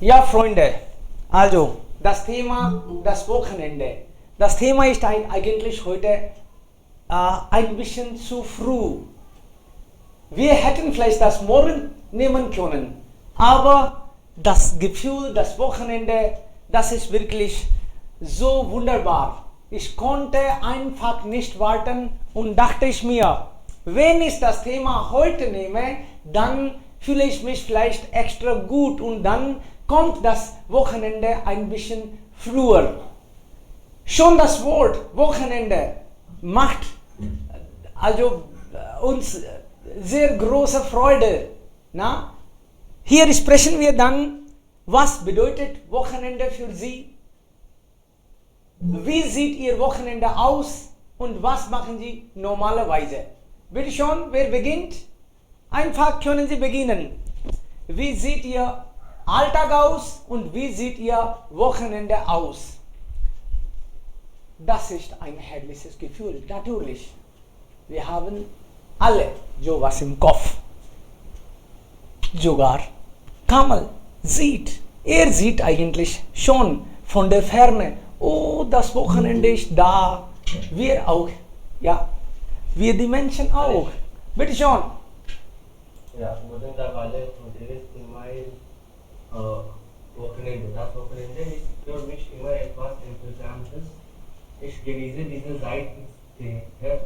Ja, Freunde, also das Thema, das Wochenende. Das Thema ist eigentlich heute ein bisschen zu früh. Wir hätten vielleicht das morgen nehmen können, aber das Gefühl, das Wochenende, das ist wirklich so wunderbar. Ich konnte einfach nicht warten und dachte ich mir, wenn ich das Thema heute nehme, dann fühle ich mich vielleicht extra gut und dann kommt das Wochenende ein bisschen früher. Schon das Wort Wochenende macht also uns sehr große Freude. Na? Hier sprechen wir dann, was bedeutet Wochenende für Sie? Wie sieht Ihr Wochenende aus und was machen Sie normalerweise? Bitte schon, wer beginnt? Einfach können Sie beginnen. Wie sieht Ihr Alltag aus und wie sieht Ihr Wochenende aus? Das ist ein herrliches Gefühl, natürlich. Wir haben alle sowas im Kopf. Sogar Kamal sieht, er sieht eigentlich schon von der Ferne, oh, das Wochenende ist da. Wir auch, ja, wir die Menschen auch. Bitte schon. Ja, guten alle und ihr wisst, mein Wochenende. Das Wochenende ist für mich immer etwas Interessantes. Ich genieße diese Zeit sehr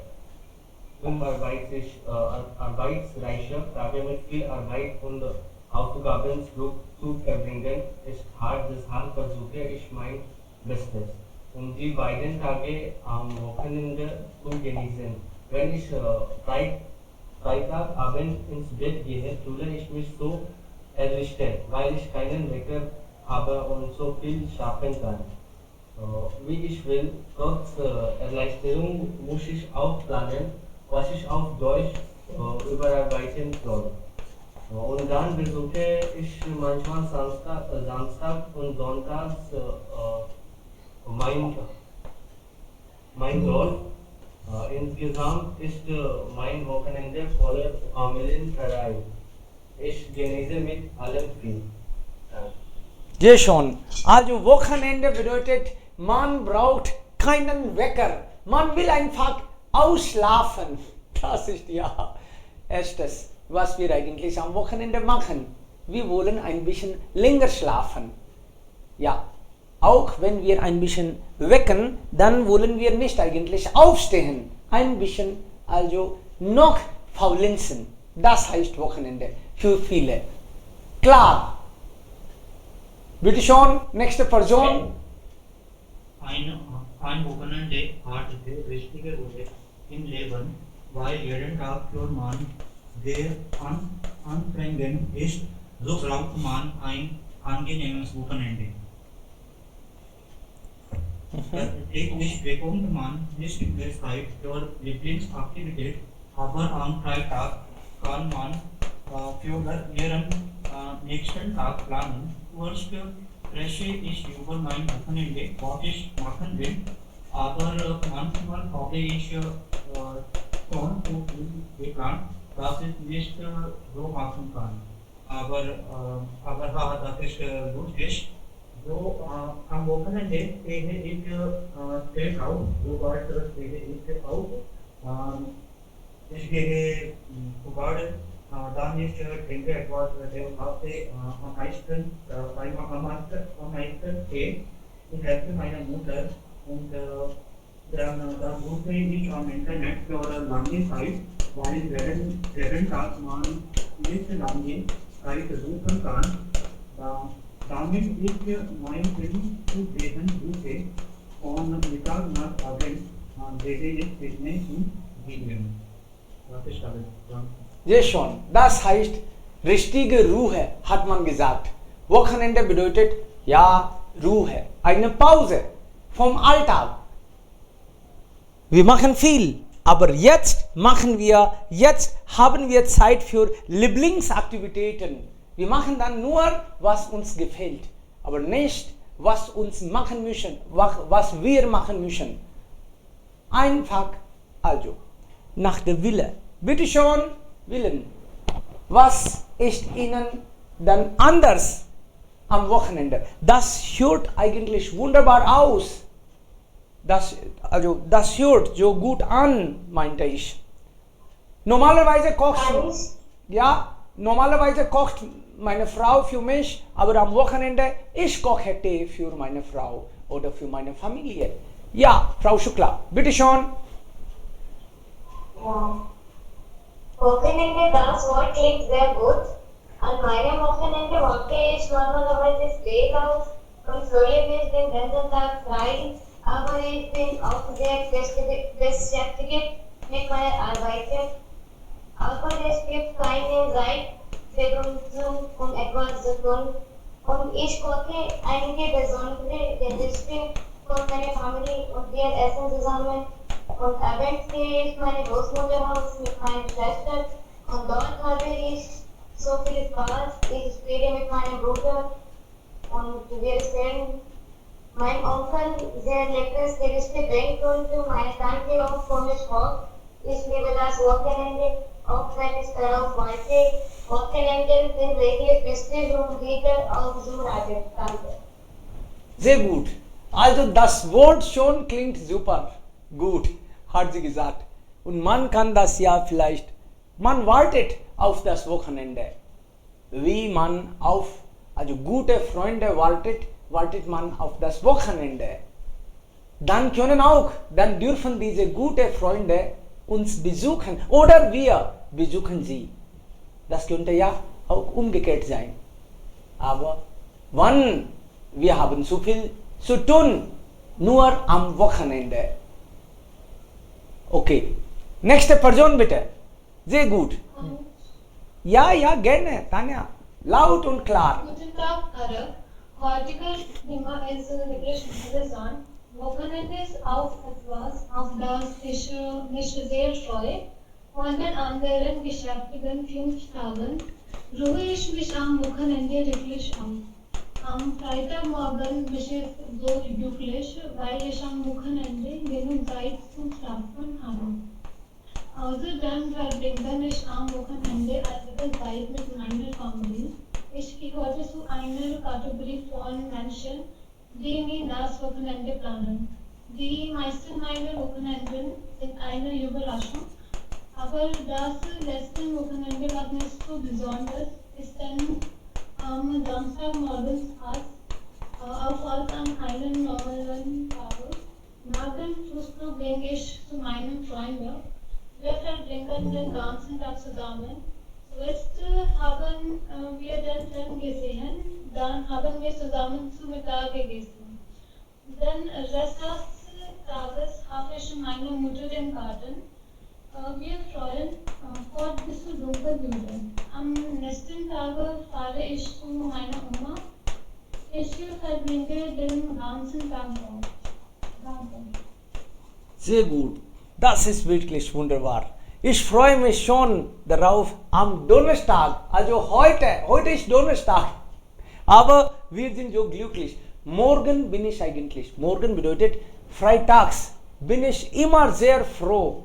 arbeitsreiche Tage mit viel Arbeit und Aufgaben zu verbringen. Ist hart, deshalb versuche ich mein Bestes, um die beiden Tage am Wochenende zu genießen. Wenn ich Freitagabend ins Bett gehe, fühle ich mich so erleichtert, weil ich keinen Wecker habe und so viel schlafen kann. Wie ich will, trotz Erleichterung muss ich auch planen, was ich auf Deutsch überarbeiten soll. Und dann besuche ich manchmal Samstag und Sonntags mein Dorf. Insgesamt ist mein Wochenende voller Familienverein. Ich genieße mit allem viel. Sehr schon. Also Wochenende bedeutet, man braucht keinen Wecker. Man will einfach ausschlafen. Das ist ja erstes, was wir eigentlich am Wochenende machen. Wir wollen ein bisschen länger schlafen. Ja, auch wenn wir ein bisschen wecken, dann wollen wir nicht eigentlich aufstehen. Ein bisschen, also noch faulenzen. Das heißt Wochenende für viele. Klar. Bitte schon, nächste Person. Ein Wochenende hat die richtige Rolle im Leben, weil jeden Tag für man sehr anstrengend ist, so braucht man ein angenehmes Wochenende. Täglich bekommt man nicht mehr Zeit für Lieblingsaktivität, aber am Freitag kann man für ihren nächsten Tag planen. First spreche ich über mein Wochenende, was ich machen will, aber manchmal habe ich schon so viel geplant, dass ich nicht so machen kann. Aber das ist lustig. So am Wochenende stehe ich spät auf, sobald stehe ich auf. Ich gehe zu Baden, dann ich trinke etwas Kaffee am meisten Tee. Ich helfe meiner Mutter und dann suche ich am Internet für lange Zeit, weil während Tag man nicht lange Zeit suchen kann. Damit ich mein Film zu sehen suche und Mittag nach Abend rede ich Fitness und Videos. Das ist alles. Sehr schon. Das heißt, richtige Ruhe, hat man gesagt. Wochenende bedeutet, ja, Ruhe. Eine Pause vom Alltag. Wir machen viel, aber jetzt haben wir Zeit für Lieblingsaktivitäten. Wir machen dann nur, was uns gefällt, aber nicht, was uns machen müssen, was wir machen müssen. Einfach, also, nach der Wille. Bitte schon, Willen. Was ist Ihnen dann anders am Wochenende. Das hört eigentlich wunderbar aus. Das hört so gut an, meinte ich. Normalerweise kocht meine Frau für mich, aber am Wochenende ich koche Tee für meine Frau oder für meine Familie. Ja, Frau Shukla, bitte schon. Ja. Wochenende, das Wort klingt sehr gut. An meinem Wochenende wache ich normalerweise spät auf und fühle mich den ganzen Tag frei, aber ich bin auch sehr beschäftigt mit meiner Arbeit. Aber es gibt keine Zeitbegrenzung, um etwas zu tun. Und ich koche einige besondere Gerichte für meine Familie und wir essen zusammen. Und abends gehe ich meine Großmutter Haus mit meiner Schwester und dort habe ich so viel Spaß. Ich spiele mit meinem Bruder und wir spielen. Mein Onkel sehr leckeres Gerichte bringt und meine Tante auch für mich kocht. Ich liebe das Wochenende, auch wenn ich darauf warte. Wochenende sind wirklich feste und wieder auf Zurate. Danke. Sehr gut. Also das Wort schon klingt super. Gut, hat sie gesagt. Und man kann das ja vielleicht, man wartet auf das Wochenende. Wie man auf, also gute Freunde wartet man auf das Wochenende. Dann dürfen diese guten Freunde uns besuchen oder wir besuchen sie. Das könnte ja auch umgekehrt sein. Aber wann wir haben so viel zu tun, nur am Wochenende. Okay, nächste Person bitte. Sehr gut. Ja, gerne, Tanja. Laut und klar. Guten Tag, Arab. Heutiges Thema ist wirklich interessant. Wochenende ist auch etwas, auf das ich mich sehr freue. Von den anderen beschäftigten 5 Tagen ruhe ich mich am Wochenende wirklich an. Am Freitagmorgen bin ich so glücklich, weil ich am Wochenende genug Zeit zum Schlafen habe. Außerdem verbringe ich am Wochenende einige Zeit mit meiner Familie. Ich gehöre zu einer Kategorie von Menschen, die nie das Wochenende planen. Die meisten meiner Wochenenden sind eine Überraschung, aber das letzte Wochenende war nicht so besonders, ist denn am Samstagmorgens auf an einem normalen Tag. Nach dem Frühstück ging ich zu meinen Freunden. Wir verbringen den ganzen Tag zusammen. Zuerst haben wir den Film gesehen, dann haben wir zusammen zu Mittag gegessen. Den Rest des Tages habe ich meine Mutter im Garten. Wir freuen fort bis zu dunkel wurde. Am nächsten Tag fahre ich zu meiner Oma. Ich verbringe den ganzen Tag dort. Danke. Sehr gut. Das ist wirklich wunderbar. Ich freue mich schon darauf am Donnerstag. Also heute ist Donnerstag. Aber wir sind so glücklich. Morgen bedeutet freitags, bin ich immer sehr froh.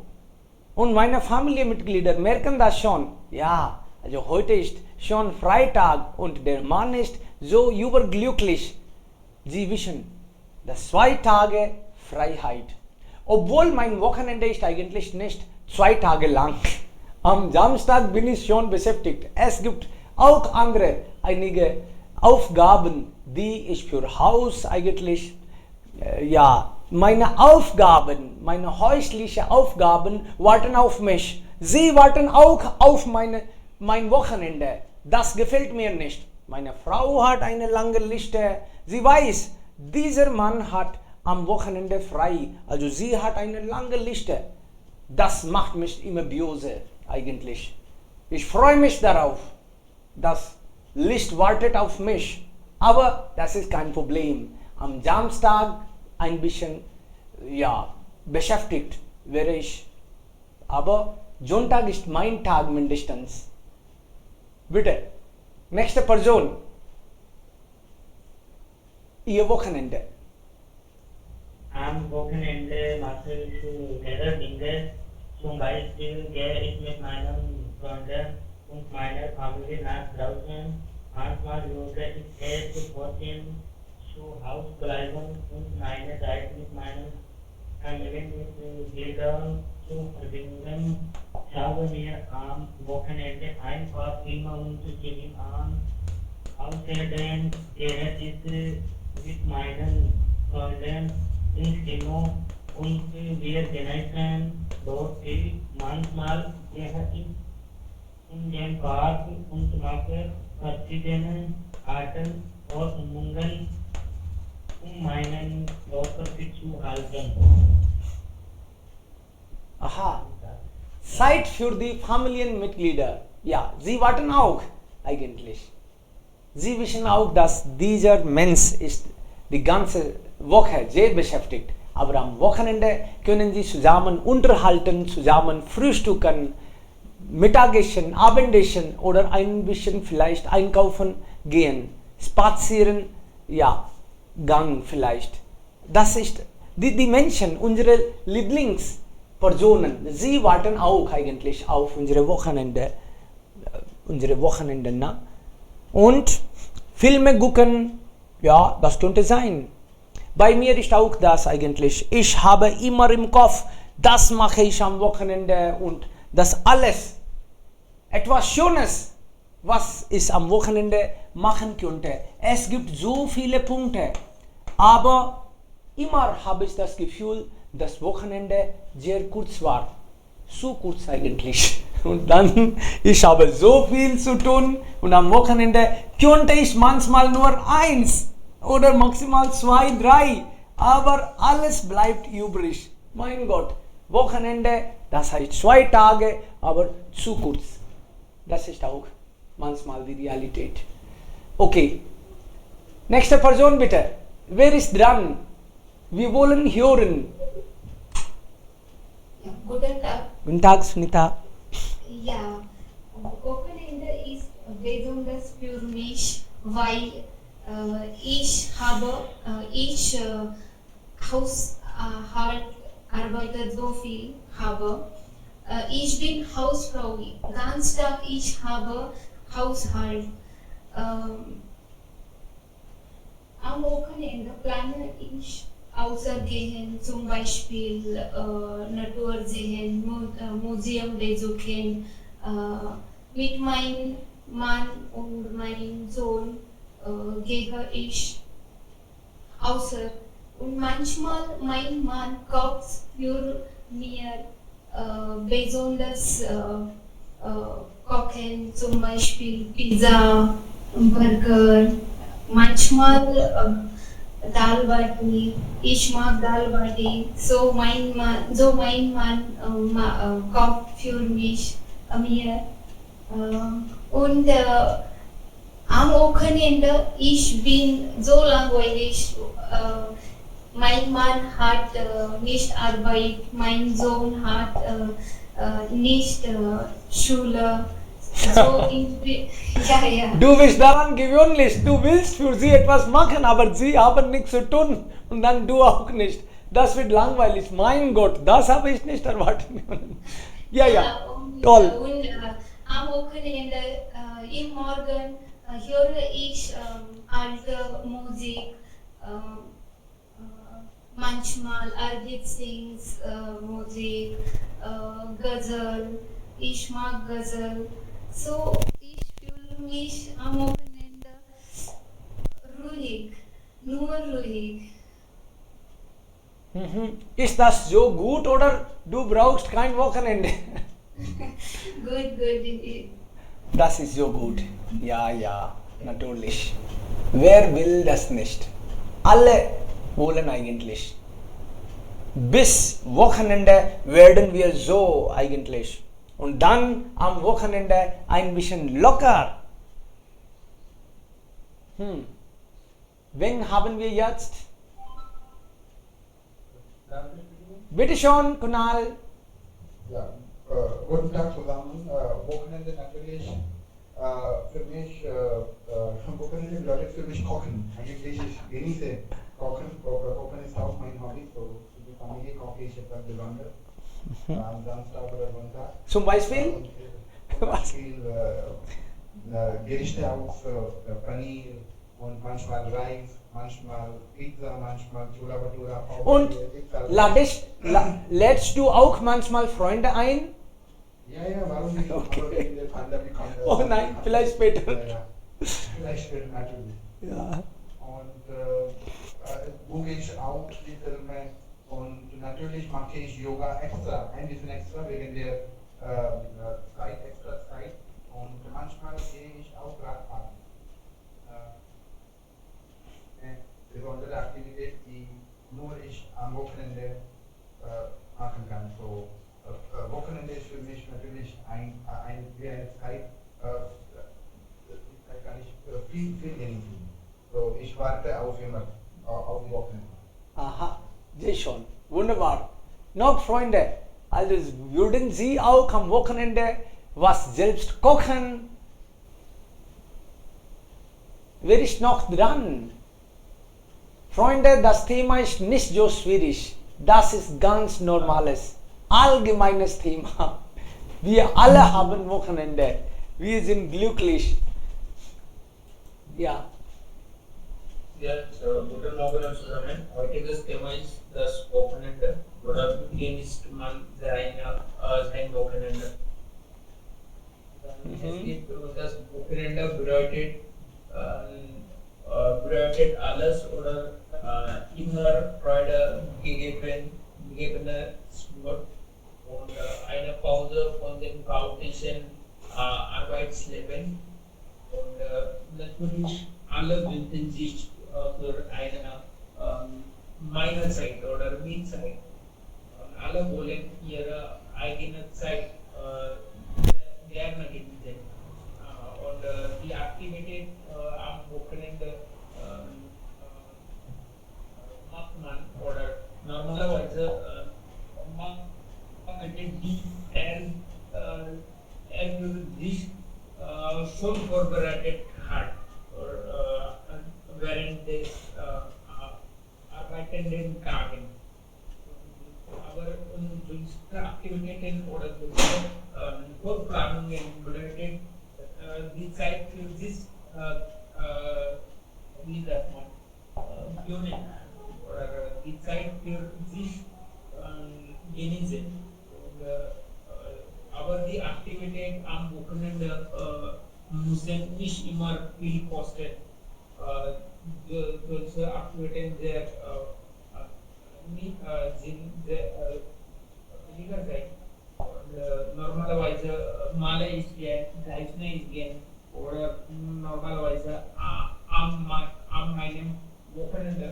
Und meine Familienmitglieder merken das schon. Ja, also heute ist schon Freitag und der Mann ist so überglücklich. Sie wissen, das 2 Tage Freiheit. Obwohl mein Wochenende ist eigentlich nicht 2 Tage lang. Am Samstag bin ich schon beschäftigt. Es gibt auch einige Aufgaben, die ich für Haus eigentlich, meine häuslichen Aufgaben warten auf mich. Sie warten auch auf mein Wochenende. Das gefällt mir nicht. Meine Frau hat eine lange Liste. Sie weiß, dieser Mann hat am Wochenende frei. Also sie hat eine lange Liste. Das macht mich immer böse eigentlich. Ich freue mich darauf. Das Licht wartet auf mich. Aber das ist kein Problem. Am Samstag ein bisschen beschäftigt wäre ich. Aber Sonntag ist mein Tag mindestens. Bitte, nächste Person. Ihr Wochenende. Am Wochenende mache ich mehrere Dinge. Zum Beispiel gehe ich mit meinen Freunden und meiner Familie nach draußen. Manchmal würde ich es vorziehen, zu Hause bleiben und meine Zeit mit meinen Familienmitgliedern zu verbringen. Ich habe mir am Wochenende einfach immer unterschiedlich an. Außerdem gehe ich mit meinen Freunden ins Kino und wir genießen dort viel. Manchmal gehe ich in den Park und mache verschiedene Arten von Übungen, um meinen Körper fit zu halten. Aha. Zeit für die Familienmitglieder. Ja, sie warten auch eigentlich. Sie wissen auch, dass dieser Mensch ist die ganze Woche sehr beschäftigt. Aber am Wochenende können sie zusammen unterhalten, zusammen frühstücken, Mittagessen, Abendessen oder ein bisschen vielleicht einkaufen gehen, spazieren, ja, Gang vielleicht. Das ist die Menschen, unsere Lieblingspersonen. Sie warten auch eigentlich auf unsere Wochenende, ne? Und Filme gucken, ja, das könnte sein. Bei mir ist auch das eigentlich. Ich habe immer im Kopf, das mache ich am Wochenende und das alles. Etwas Schönes, was ich am Wochenende machen könnte. Es gibt so viele Punkte, aber immer habe ich das Gefühl, das Wochenende sehr kurz war. Zu kurz eigentlich. Und dann, ich habe so viel zu tun und am Wochenende könnte ich manchmal nur 1 oder maximal 2, 3, aber alles bleibt übrig. Mein Gott, Wochenende, das heißt 2 Tage, aber zu kurz. Das ist auch manchmal die Realität. Okay, nächste Person bitte. Wer ist dran? Wir wollen hören. Ja, guten Tag. Guten Tag, Sunita. Ja, Wochenende ist besonders für mich, weil ich Haushalt arbeitet so viel habe. Ich bin Hausfrau. Ganz Tag ich habe Haushalt. Am Wochenende plane ich außergehen, zum Beispiel Natur sehen, Museum besuchen, mit meinem Mann und meinem Sohn gehe ich außer. Und manchmal mein Mann kocht für mir besonders kochen, zum Beispiel Pizza, Burger, manchmal Dal Bati. Ich mag Dal Bati. So mein Mann kocht für mich, mir. Und am Wochenende, ich bin so langweilig. Mein Mann hat nicht Arbeit, mein Sohn hat nicht Schule. So ja. Du bist daran gewöhnlich, du willst für sie etwas machen, aber sie haben nichts zu tun und dann du auch nicht. Das wird langweilig. Mein Gott, das habe ich nicht erwartet. Ja, toll. Und am Wochenende, im Morgen höre ich alte Musik, manchmal Arjit Singhs Musik, Ghazal. Ich mag Ghazal. So, ich fühle mich am Wochenende ruhig, nur ruhig. Ist das so gut oder du brauchst kein Wochenende? Gut. Das ist so gut. Ja, natürlich. Wer will das nicht? Alle wollen eigentlich. Bis Wochenende werden wir so eigentlich. Und dann am Wochenende ein bisschen locker. Wen haben wir jetzt? Bitte schon, Kunal. Ja, guten Tag zusammen. Wochenende natürlich für mich, Wochenende bedeutet für mich Kochen. Eigentlich ich genieße Kochen. Kochen ist auch mein Hobby. So für die Familie koche ich etwas Besonderes. Am Samstag oder Sonntag. Zum Beispiel? Zum Beispiel Gerichte auf Paneer und manchmal Reis, manchmal Pizza, manchmal Chola Bhatura. Und lädst du auch manchmal Freunde ein? Ja, warum nicht? Okay. Aber in der Pandemie kann das. Oh nein, vielleicht später. Ja. Vielleicht später natürlich. Ja. Und gucke ich auch die Filme und natürlich mache ich Yoga extra, ein bisschen extra wegen der extra Zeit und manchmal gehe ich auch Radfahren. Eine besondere Aktivität, die nur ich am Wochenende machen kann. So, Wochenende ist für mich natürlich wie eine Zeit, die Zeit kann ich viel genießen. So, ich warte auf immer auf die Wochenende. Aha, sehr schön. Wunderbar. Noch Freunde, also würden Sie auch am Wochenende was selbst kochen? Wer ist noch dran? Freunde, das Thema ist nicht so schwierig. Das ist ganz normales, allgemeines Thema. Wir alle haben Wochenende. Wir sind glücklich. Ja. Ja, guten Morgen zusammen. Heutiges Thema ist das Wochenende. Oder genießt man sein Wochenende? Es gibt das Wochenende bedeutet alles oder immer Freude gegebenes Wort und eine Pause von dem chaotischen Arbeitsleben und natürlich alle wünschen sich für eine meine Zeit oder Me-Zeit. Alle wollen ihre eigene Zeit gerne genießen. Und die Aktivität am Wochenende macht man oder normalerweise man die sich schon vorbereitet hat während des arbeitenden Tagen. Aber solche Aktivitäten oder solche Vorplanungen bedeutet die Zeit für das, wie sagt man, Unit oder die Zeit für sich genießen. Und, aber die Aktivität am Wochenende müssen nicht immer viel kosten. Solche Aktivitäten sind sehr billiger sein. Und normalerweise Male ist gern, Zeichner ist gern oder normalerweise an meinem Wochenende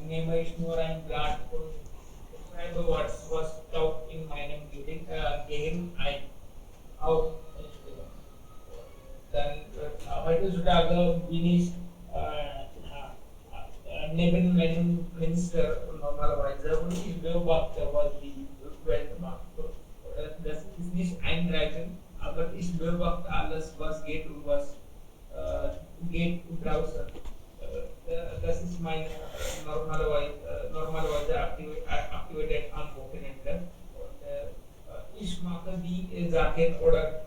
nehme ich nur ein Blatt und schreibe, was taucht in meinem Gehirn ein. Auch dann heutzutage bin ich neben meinem Fenster normalerweise und ich beobachte, was die Welt macht. Das ist nicht einreiten, aber ich beobachte alles, was geht und was geht draußen. Das ist meine normalerweise Aktivität am Wochenende. Und ich mache die Sachen oder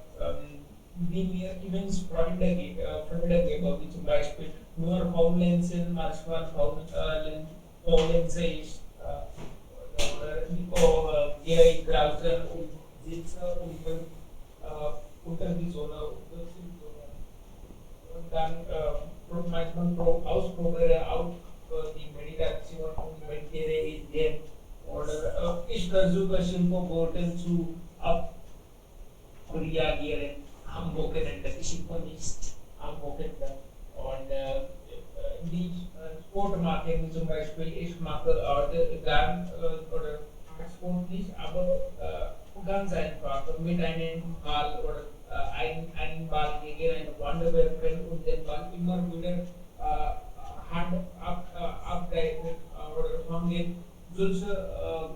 die mir Events Freude geben, wie zum Beispiel nur Faulenzen, manchmal Faulenze ich gehe ich draußen und sitze unter die Sonne, und dann manchmal ausprobiere auch die Meditation und meditiere ich gern oder ich versuche Schilfboten zu reagieren am Wochenende, ich nicht am Wochenende und die Sport mache zum Beispiel, ich mache gern oder Sport nicht, aber ganz einfach mit einem Ball oder einen Ball gegen eine Wand werfen und den Ball immer wieder Hand abgreifen oder fangen. Solche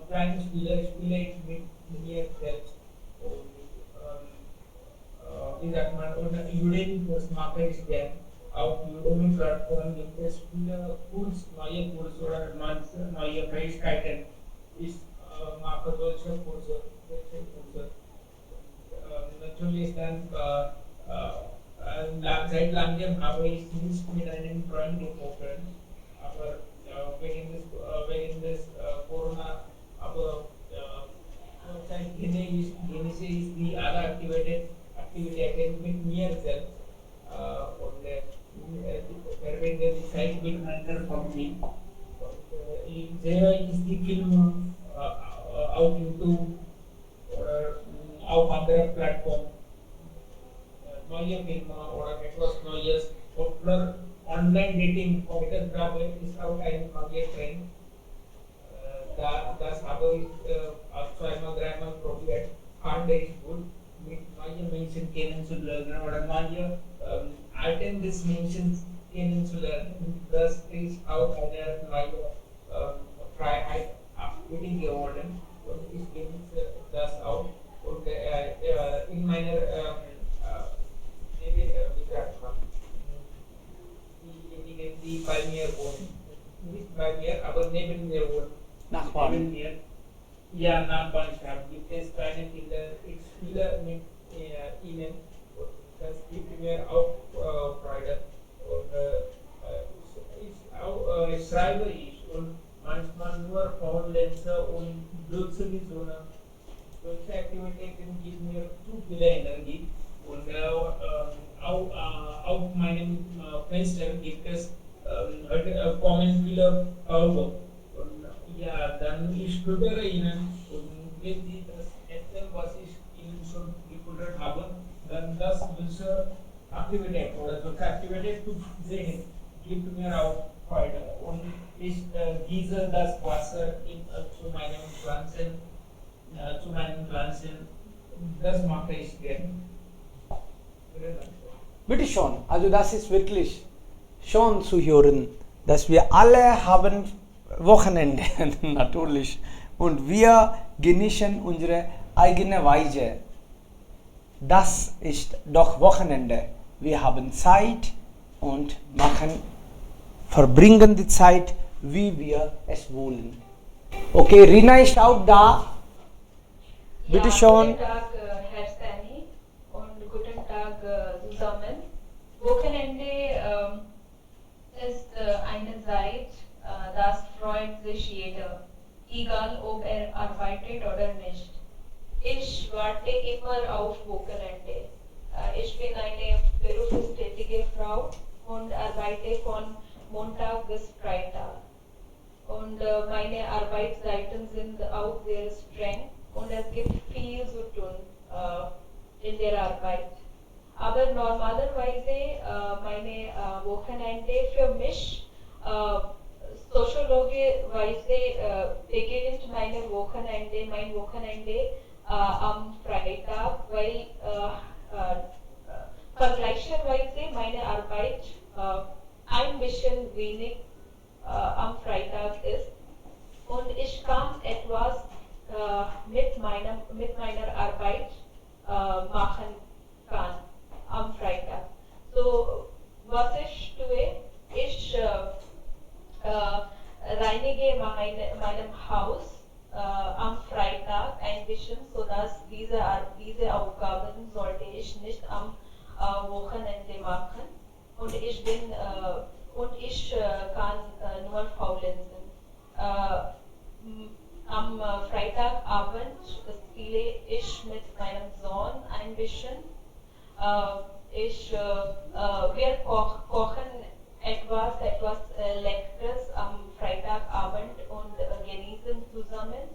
kleine Spiele ich mit mir selbst. Wie sagt man, und Udemy Kurs mache ich gern. Auf Udemy-Plattform gibt es viele neue Kurse oder neue Fähigkeiten. Ich mache solche Kurse. Natürlich dann seit langem habe ich nicht mit einem Freund gesprochen, aber wegen des Corona, aber seit Genese ist die alle Aktivität mit mir selbst und verwende die Zeit mit meiner Familie. Ich sehe die Filme auf YouTube oder auf anderen Plattformen. Neue Filme oder etwas Neues oder Online-Dating heute gerade ist auch ein neuer Trend. Das habe ich auch zweimal, dreimal probiert. Fand ich gut, mit neuen Menschen kennenzulernen oder neue Arten des Menschen kennenzulernen. Das ist auch eine neue Freiheit für die geworden und ich genieße das auch. Und in meiner wie sagt man, diejenigen, die bei mir wohnen, nicht bei mir, aber neben mir wohnen. Nachbarn. Neben mir, ja, Nachbarschaft gibt es keine Kinder. Ich spiele mit ihnen und das gibt mir auch Freude. Und ich schreibe und manchmal nur Faulenzer und Blödsinn, sondern solche Aktivitäten geben mir zu viel Energie. Und auf meinem Fenster gibt es heute kommen viele Augen. Und ja, dann ich füttere ihnen und wenn sie das essen, was ich ihnen schon gefuttert habe, dann das solche Aktivität oder solche Aktivität zu sehen, gibt mir auch Freude. Und ich gieße das Wasser zu meinen Pflanzen, das mache ich gerne. Bitte schon, also das ist wirklich schon zu hören, dass wir alle haben Wochenende natürlich und wir genießen unsere eigene Weise. Das ist doch Wochenende. Wir haben Zeit und verbringen die Zeit, wie wir es wollen. Okay, Rina ist auch da. Bitte Ja, schon. guten Tag, Herr Sani und guten Tag zusammen. Wochenende ist eine Zeit, das freut sich jeder, egal ob arbeitet oder nicht. Ich warte immer auf Wochenende. Ich bin eine berufstätige Frau und arbeite von Montag bis Freitag. Und meine Arbeitszeiten sind auch sehr streng und es gibt viel zu tun in der Arbeit. Aber normalerweise meine Wochenende für mich, soziologischerweise beginnt mein Wochenende am Freitag, weil vergleichsweise meine Arbeit ein bisschen wenig am Freitag ist und ich kann etwas mit meiner Arbeit machen kann am Freitag. So, was ich tue, ich reinige meinem Haus am Freitag ein bisschen, sodass diese Aufgaben sollte ich nicht am Wochenende machen und ich kann nur faulenzen. Am Freitagabend spiele ich mit meinem Sohn ein bisschen. Wir kochen etwas Leckeres am Freitagabend und genießen zusammen.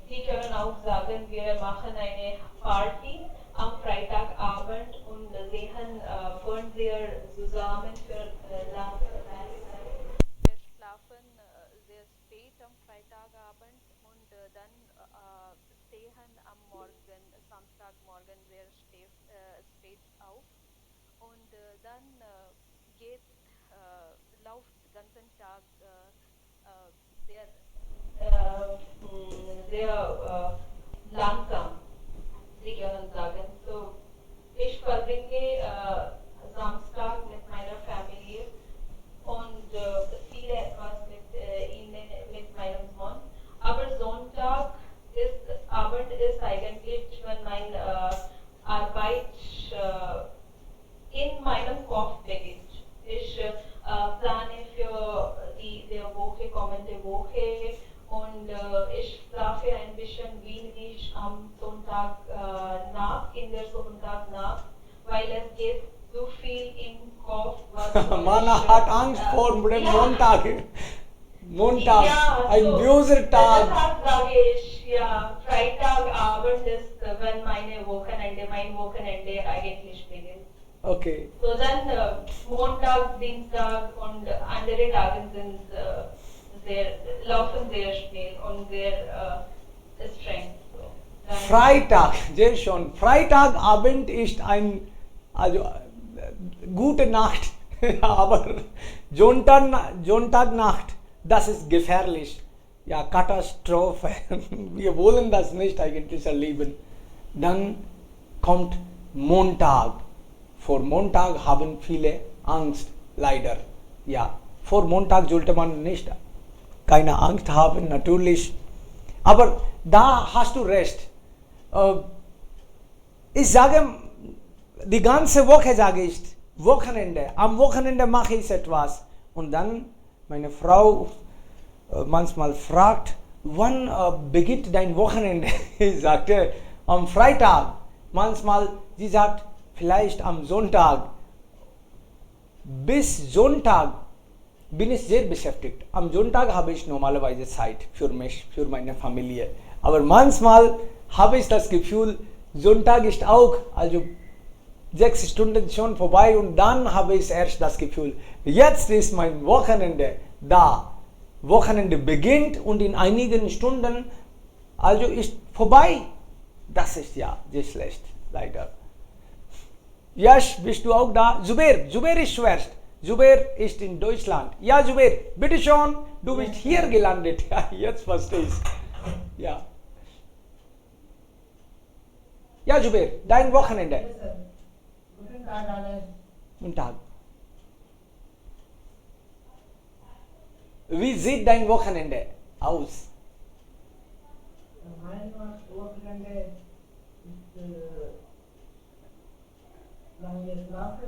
Sie können auch sagen, wir machen eine Party am Freitagabend und sehen Fernseher zusammen für lange Zeit. Wir schlafen sehr spät am Freitagabend und dann stehen am Morgen, Samstagmorgen sehr spät auf und dann läuft den ganzen Tag sehr langsam, Sie können sagen. So, ich verbringe Samstag mit meiner Familie und spiele etwas mit meinem Sohn. Aber Abend ist eigentlich, wenn meine Arbeit Kopf beginnt. Ich plane für der Woche, kommende Woche und ich schlafe ein bisschen wenig am Sonntag nach, in der Sonntag nach, weil es geht so viel im Kopf. Man hat Angst vor dem Montag. Montag, Ja, ein so, böser Tag. Deshalb sage ich, ja, Freitagabend ist, wenn mein Wochenende eigentlich beginnt. Okay. So dann Montag, Dienstag und andere Tage sind laufen sehr schnell und sehr streng. So, dann- Freitag, sehr schön. Freitagabend ist gute Nacht, aber Sonntagnacht, das ist gefährlich. Ja, Katastrophe. Wir wollen das nicht eigentlich erleben. Dann kommt Montag. Vor Montag haben viele Angst, leider. Ja, vor Montag sollte man nicht keine Angst haben, natürlich. Aber da hast du recht. Ich sage, die ganze Woche sage ich, Wochenende. Am Wochenende mache ich etwas. Und dann meine Frau manchmal fragt, wann beginnt dein Wochenende? Ich sagte, am Freitag. Manchmal, sie sagt, vielleicht am Sonntag. Bis Sonntag bin ich sehr beschäftigt. Am Sonntag habe ich normalerweise Zeit für mich, für meine Familie. Aber manchmal habe ich das Gefühl, Sonntag ist auch, also 6 Stunden schon vorbei und dann habe ich erst das Gefühl, jetzt ist mein Wochenende da. Wochenende beginnt und in einigen Stunden, also ist vorbei. Das ist ja sehr schlecht, leider. Yash, bist du auch da? Zubair ist schwerst. Zubair ist in Deutschland. Ja, Zubair, bitte schon, du bist hier gelandet. Ja, jetzt verstehe ich. Ja. Ja, Zubair, dein Wochenende. Guten Tag alle. Guten Tag. Wie sieht dein Wochenende aus? Mein Wochenende ist lange Schlafe,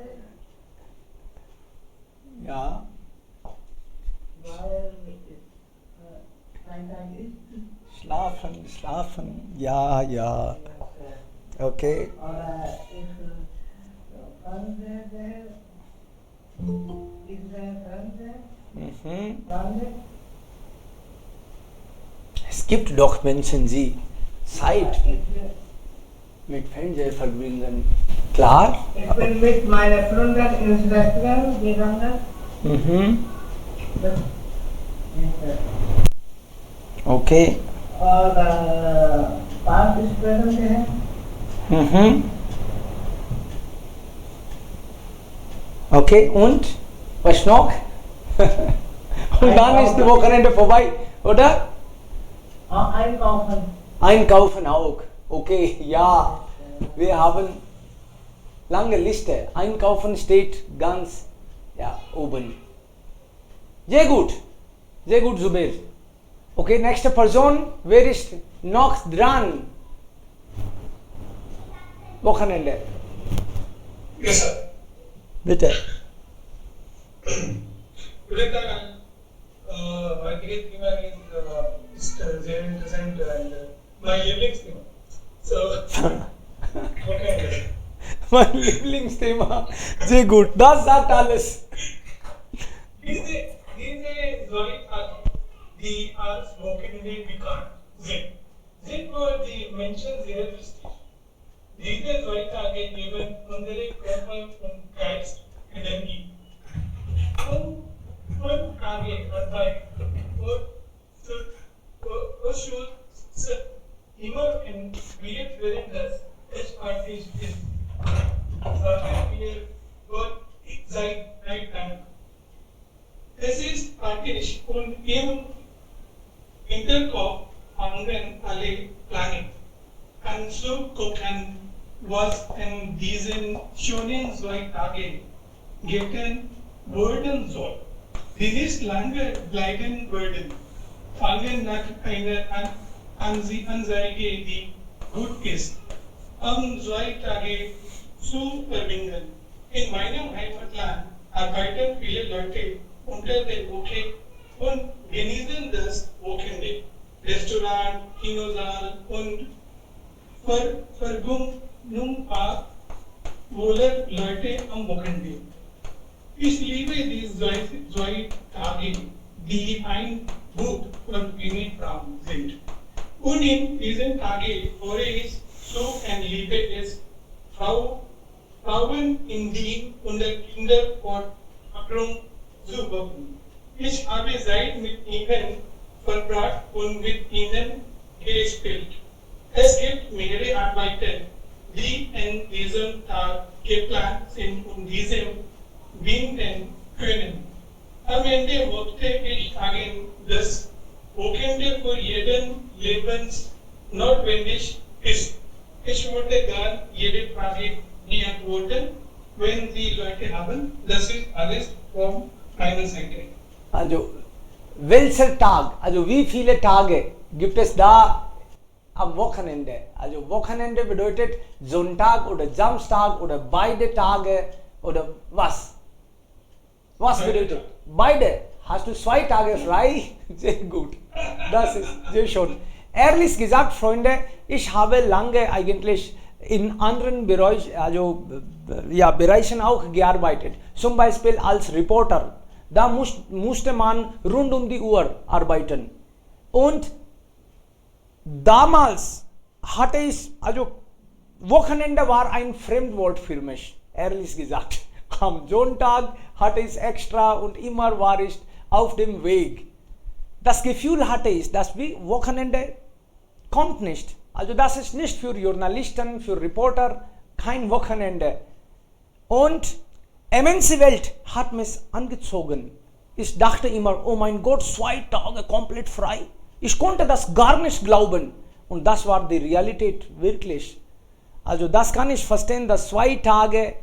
Ja. weil Freitag ist. Schlafen. Ja. Okay. Oder ich Fernsehen sehe, ich sehe Fernsehen, dann Es gibt doch Menschen, die Zeit mit Fernseher verbringen. Klar? ich bin mit meinen Freunden ins Restaurant gegangen. Das ist Okay. oder Park spielen gehen. Okay, und? Was noch? Und dann ist die Wochenende vorbei, oder? Einkaufen. Einkaufen auch. Okay, ja. Wir haben lange Liste. Einkaufen steht ganz oben. Sehr gut, Zubair. Okay, nächste Person. Wer ist noch dran? Wochenende. Yes, sir. Bitte. Guten Tag. My cricket theme is very interesting and my Lieblingsthema. So, okay. Mein Lieblingsthema. Sehr gut. Das sagt alles. Diese Zoe, die are spoken in the Vikan. Zip were the mentions here prestige. Diese Zoe geben unsere Körper und Geist Energie. Und Tage dabei. Should immer in period wherein das Parties is period or seit night time. Es ist praktisch und im Interkopf fangen alle Planung. Und so gucken, was in diesen schönen 2 Tagen gelten werden soll. Dieses lange bleiben werden, fangen nach einer Anzeige, die gut ist, 2 Tage zu verbinden. In meinem Heimatland arbeiten viele Leute unter der Woche und genießen das Wochenende. Restaurant, Kinosaal und Vergnügungspark wohnen Leute am Wochenende. Ich liebe die zwei Tage, die ein Buch von Pini Brown sind. Und in diesen Tagen höre ich so und liebe es, Frauen in die und Kinderverordnung zu wirken. Ich habe Zeit mit ihnen verbracht und mit ihnen gespielt. Es gibt mehrere Arbeiten, die in diesem Tag geplant sind und diesem binden können. Am Ende möchte ich sagen, dass Wochenende für jeden lebensnotwendig ist. Ich würde gern jede Frage beantworten, wenn Sie Leute haben. Das ist alles von meiner Seite. Also, welcher Tag, also wie viele Tage gibt es da am Wochenende? Also Wochenende bedeutet Sonntag oder Samstag oder beide Tage oder was? Was bedeutet? Beide. Hast du 2 Tage frei? Sehr gut. Das ist sehr schön. Ehrlich gesagt, Freunde, ich habe lange eigentlich in anderen Bereichen auch gearbeitet. Zum Beispiel als Reporter. Da musste man rund um die Uhr arbeiten. Und damals hatte ich, also Wochenende war ein Fremdwort für mich, ehrlich gesagt. Am Sonntag hatte ich extra und immer war ich auf dem Weg. Das Gefühl hatte ich, dass Wochenende kommt nicht. Also das ist nicht für Journalisten, für Reporter, kein Wochenende. Und immense Welt hat mich angezogen. Ich dachte immer, oh mein Gott, 2 Tage komplett frei. Ich konnte das gar nicht glauben. Und das war die Realität, wirklich. Also das kann ich verstehen, dass 2 Tage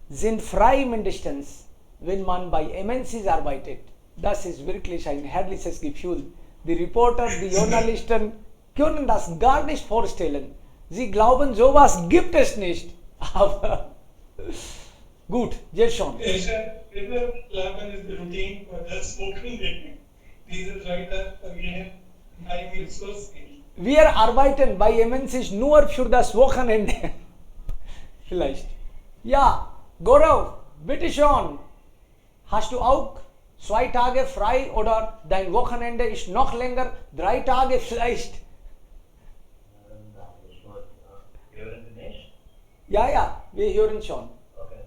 sind frei mindestens, wenn man bei MNCs arbeitet. Das ist wirklich ein herrliches Gefühl. Die Reporter, die Journalisten können das gar nicht vorstellen. Sie glauben, sowas gibt es nicht. Aber gut, jetzt schon. Dieser Leben ist die Routine für das Wochenende. Dieses weiter vergehen, I will so say. Wir arbeiten bei MNCs nur für das Wochenende. Vielleicht. Ja, Gaurav, bitte schon. Hast du auch 2 Tage frei oder dein Wochenende ist noch länger? 3 Tage vielleicht? Hören Sie mich? Ja, wir hören schon. Okay.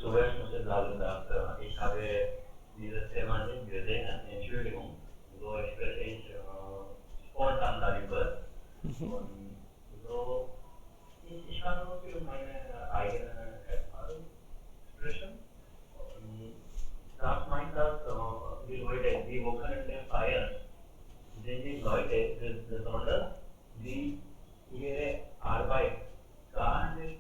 Zuerst muss ich sagen, dass ich habe dieses Thema nicht gesehen. Entschuldigung. So spreche ich spontan darüber. Und so, ich kann nur für meine eigene Erfahrung sprechen. Das meint, dass die Leute, die Wochenende feiern, sind die Leute besonders, die ihre Arbeit gar nicht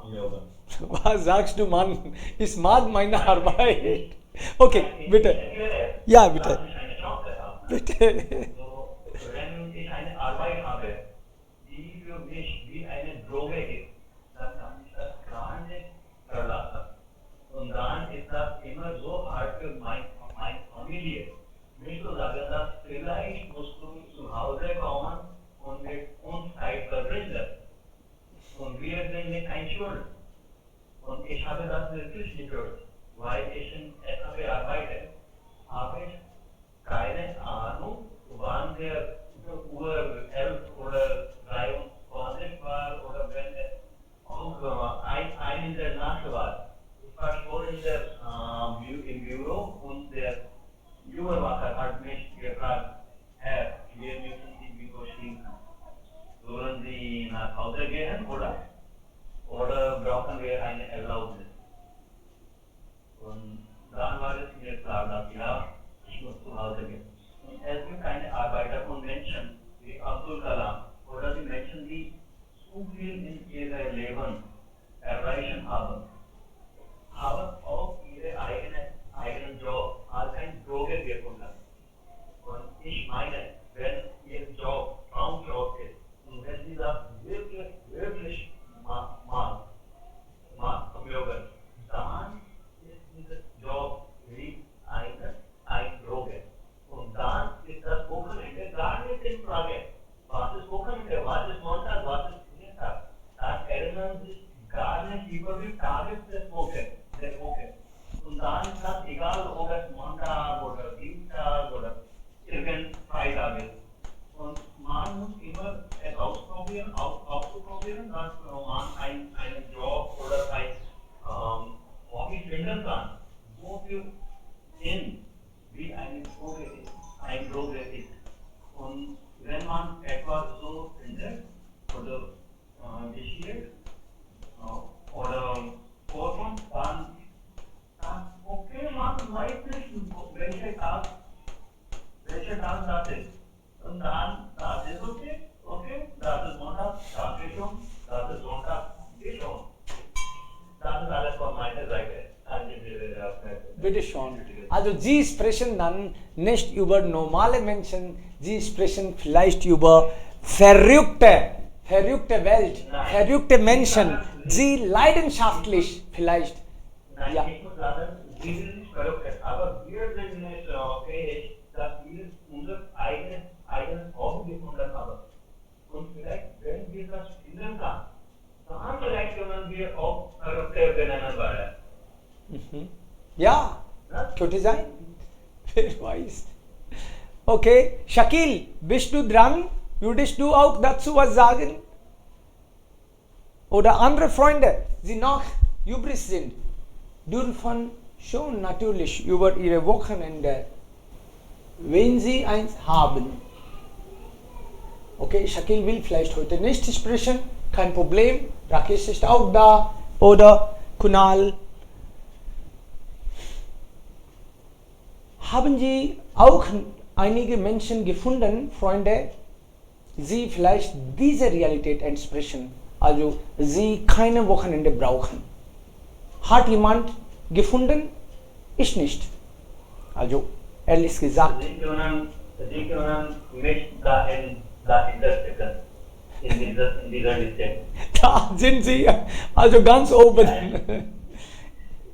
mögen. Was sagst du, Mann? Ich mag meine Arbeit. Okay, bitte. Ja, bitte. Dass ich eine Chance habe. Bitte. So, wenn ich eine Arbeit habe, die für mich wie eine Droge ist, dann kann ich das gar nicht verlassen. Und dann ist das immer so hart für meine Familie. Nicht zu sagen, dass vielleicht musst du zu Hause kommen und mit uns Zeit verbringen. Und wir sind nicht ein Schuld. Und ich habe das wirklich gehört, weil ich in SAP arbeite, habe ich keine Ahnung, wann der Uhr 11 oder 23 war oder wenn es auch ein in der Nacht war. Ich war schon im Büro und der Überwacher hat mich gefragt, Herr, wir müssen die Büro schließen. Sollen Sie nach Hause gehen oder brauchen wir eine Erlaubnis? Und dann war es mir klar, dass ja, ich muss zu Hause gehen. Und es gibt keine Arbeiter und Menschen wie Abdul Kalam oder die Menschen, die so viel in ihrem Leben erreichen haben auch ihre eigenen Job als ein Droge gefunden. Und ich meine, wenn Ihr Job Traumjob ist und wenn Sie das wirklich machen, gar nicht über die Tages des Woche. Und dann ist das egal, ob es Montag oder Dienstag oder irgendein Freitag ist. Und man muss immer es ausprobieren, dass man einen Job oder ein Hobby finden kann, wofür wie ein Progress ist. Und wenn man etwas so findet oder geschieht oder vorkommt, dann okay, man weiß nicht, welcher Tag das ist. Und dann, das ist okay, das ist Montag, das ist schon, das ist Sonntag, ist schon. Das ist alles von meiner Seite. Bitte schon. Also Sie sprechen dann nicht über normale Menschen, Sie sprechen vielleicht über verrückte Welt, verrückte Menschen, Sie leidenschaftlich vielleicht. Nein, Ja. ich muss sagen, wir sind nicht verrückt, aber wir sind nicht fähig, dass wir unser eigenes Hobby gefunden haben. Und vielleicht, wenn wir das finden können, dann vielleicht können wir auch Verrückte benennen werden. Ja, könnte sein. Wer weiß. Okay, Shakil, bist du dran? Würdest du auch dazu was sagen? Oder andere Freunde, die noch übrig sind, dürfen schon natürlich über ihre Wochenende, wenn sie eins haben. Okay, Shakil will vielleicht heute nicht sprechen, kein Problem. Rakesh ist auch da. Oder Kunal. Haben Sie auch einige Menschen gefunden, Freunde, die vielleicht dieser Realität entsprechen, also sie keine Wochenende brauchen? Hat jemand gefunden? Ich nicht. Also ehrlich gesagt. Sie können mich dahinter stecken, in dieser Liste. Da sind Sie also ganz oben.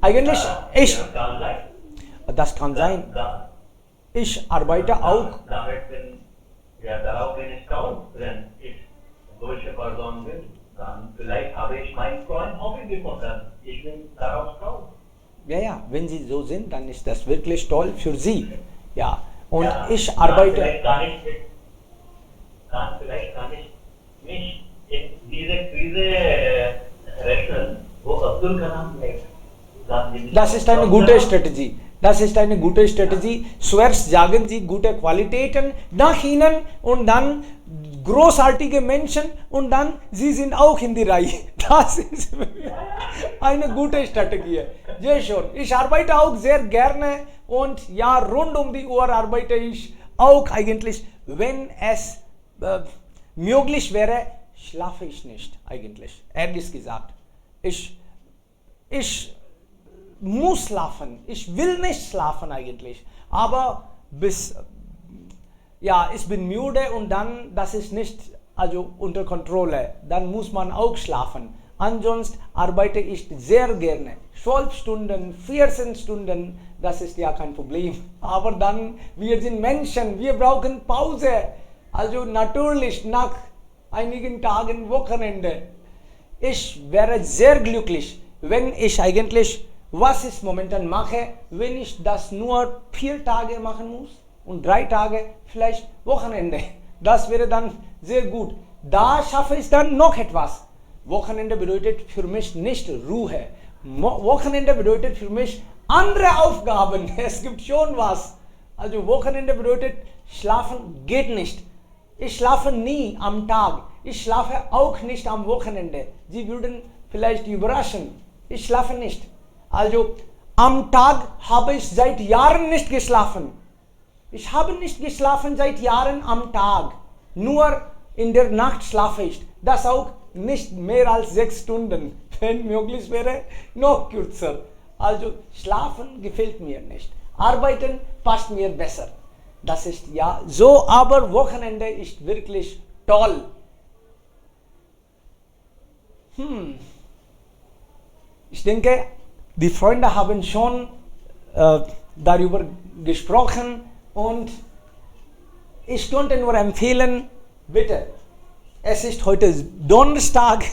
Eigentlich, das kann sein. Ich arbeite auch. Darauf bin ich stolz, wenn ich solche Person bin. Dann vielleicht habe ich mein Hobby gefunden. Ich bin darauf stolz. Ja, wenn Sie so sind, dann ist das wirklich toll für Sie. Ja, und Ja, ich arbeite. Vielleicht kann ich mich in diese Krise rechnen, wo Abdul Kalam lebt. Das ist eine gute Strategie. Das ist eine gute Strategie. Zuerst sagen Sie gute Qualitäten nach Ihnen und dann großartige Menschen und dann Sie sind auch in die Reihe. Das ist eine gute Strategie. Sehr schön. Ich arbeite auch sehr gerne und ja, rund um die Uhr arbeite ich auch eigentlich. Wenn es möglich wäre, schlafe ich nicht eigentlich. Ehrlich gesagt. Ich muss schlafen. Ich will nicht schlafen eigentlich. Aber ich bin müde und dann, das ist nicht also unter Kontrolle. Dann muss man auch schlafen. Ansonsten arbeite ich sehr gerne. 12 Stunden, 14 Stunden, das ist ja kein Problem. Aber dann, wir sind Menschen, wir brauchen Pause. Also natürlich nach einigen Tagen Wochenende. Ich wäre sehr glücklich, wenn ich eigentlich, was ich momentan mache, wenn ich das nur 4 Tage machen muss und 3 Tage vielleicht Wochenende. Das wäre dann sehr gut. Da schaffe ich dann noch etwas. Wochenende bedeutet für mich nicht Ruhe. Wochenende bedeutet für mich andere Aufgaben. Es gibt schon was. Also Wochenende bedeutet, schlafen geht nicht. Ich schlafe nie am Tag. Ich schlafe auch nicht am Wochenende. Sie würden vielleicht überraschen. Ich schlafe nicht. Also am Tag habe ich seit Jahren nicht geschlafen. Ich habe nicht geschlafen seit Jahren am Tag. Nur in der Nacht schlafe ich. Das auch nicht mehr als 6 Stunden. Wenn möglich wäre, noch kürzer. Also schlafen gefällt mir nicht. Arbeiten passt mir besser. Das ist ja so, aber Wochenende ist wirklich toll. Ich denke, die Freunde haben schon darüber gesprochen und ich könnte nur empfehlen, bitte, es ist heute Donnerstag,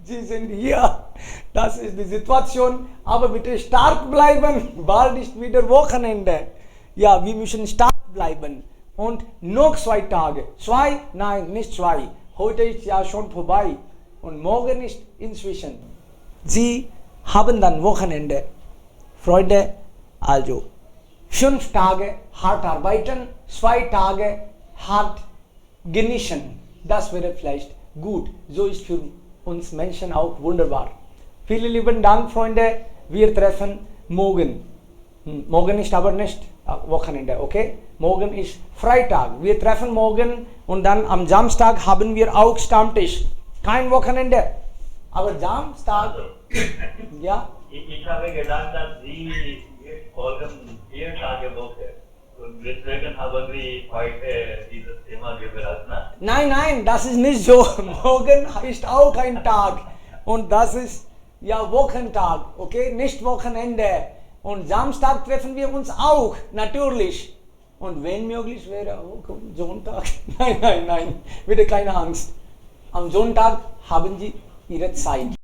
Sie sind hier. Das ist die Situation. Aber bitte stark bleiben. Bald ist wieder Wochenende. Ja, wir müssen stark bleiben. Und noch 2 Tage. 2? Nein, nicht 2. Heute ist ja schon vorbei. Und morgen ist inzwischen. Sie haben dann Wochenende. Freunde, also 5 Tage hart arbeiten, 2 Tage hart genießen. Das wäre vielleicht gut. So ist für uns Menschen auch wunderbar. Vielen lieben Dank, Freunde. Wir treffen morgen. Morgen ist aber nicht Wochenende, okay? Morgen ist Freitag. Wir treffen morgen und dann am Samstag haben wir auch Stammtisch. Kein Wochenende. Aber Samstag, ja? Ich habe gedacht, dass Sie jetzt folgen 4 Tage Woche. Und deswegen haben wir heute dieses Thema gebracht. Nein, das ist nicht so. Morgen ist auch ein Tag. Und das ist ja Wochentag, okay? Nicht Wochenende. Und Samstag treffen wir uns auch, natürlich. Und wenn möglich wäre auch Sonntag. Nein, bitte keine Angst. Am Sonntag haben Sie Ihre Zeit.